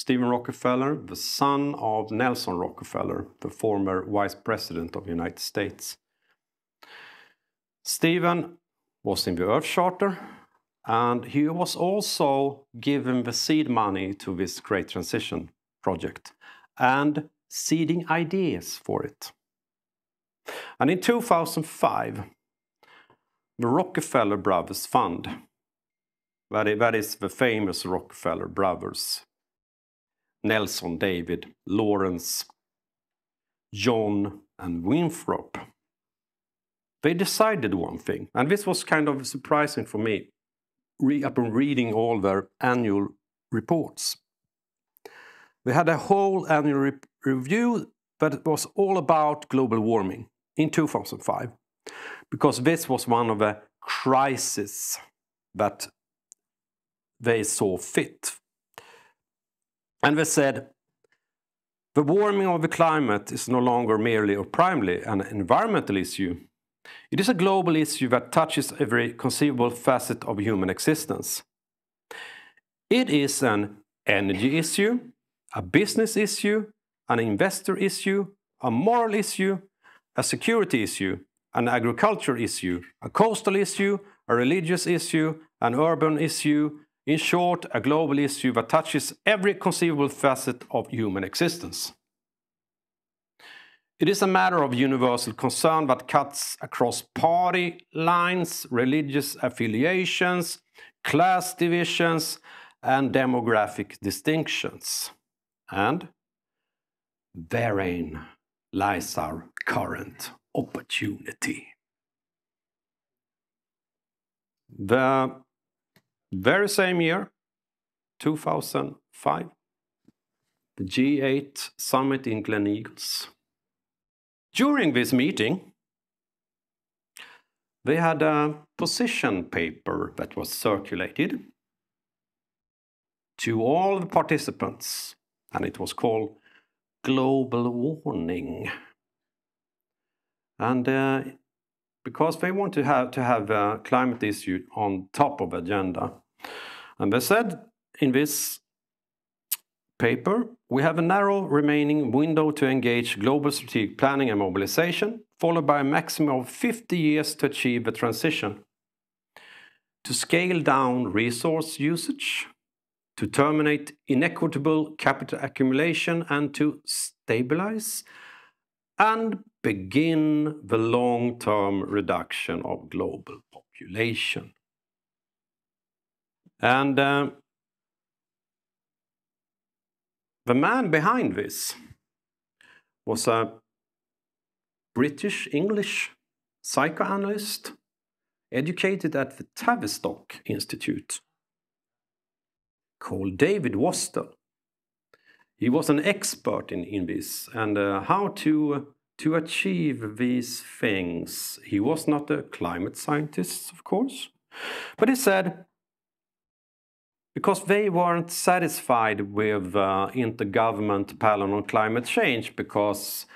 Stephen Rockefeller, the son of Nelson Rockefeller, the former vice president of the United States. Stephen was in the Earth Charter, and he was also given the seed money to this Great Transition project and seeding ideas for it. And in 2005, the Rockefeller Brothers Fund, that is the famous Rockefeller brothers, Nelson, David, Lawrence, John, and Winthrop, they decided one thing, and this was kind of surprising for me, upon reading all their annual reports. They had a whole annual review that was all about global warming in 2005, because this was one of the crises that they saw fit. And they said, the warming of the climate is no longer merely or primarily an environmental issue. It is a global issue that touches every conceivable facet of human existence. It is an energy issue, a business issue, an investor issue, a moral issue, a security issue, an agriculture issue, a coastal issue, a religious issue, an urban issue, in short, a global issue that touches every conceivable facet of human existence. It is a matter of universal concern that cuts across party lines, religious affiliations, class divisions, and demographic distinctions. And therein lies our current opportunity. The very same year, 2005, the G8 summit in Gleneagles. During this meeting, they had a position paper that was circulated to all the participants, and it was called Global Warning. And because they want to have a climate issue on top of the agenda. And they said in this paper, we have a narrow remaining window to engage global strategic planning and mobilization, followed by a maximum of 50 years to achieve the transition. To scale down resource usage, to terminate inequitable capital accumulation, and to stabilize and begin the long-term reduction of global population. And the man behind this was a British-English psychoanalyst educated at the Tavistock Institute called David Wastel. He was an expert in this and how to achieve these things. He was not a climate scientist, of course, but he said, because they weren't satisfied with intergovernmental panel on climate change because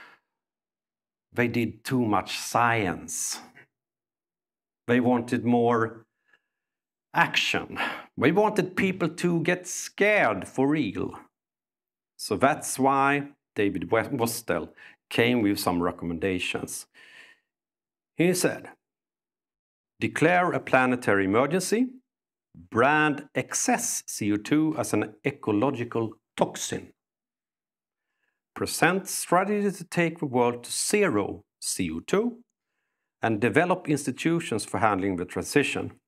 they did too much science. They wanted more action. They wanted people to get scared for real. So that's why David Wastel came with some recommendations. He said, declare a planetary emergency, brand excess CO2 as an ecological toxin, present strategies to take the world to zero CO2, and develop institutions for handling the transition.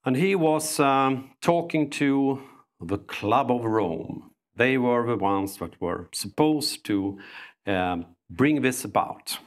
And he was talking to the Club of Rome. They were the ones that were supposed to bring this about.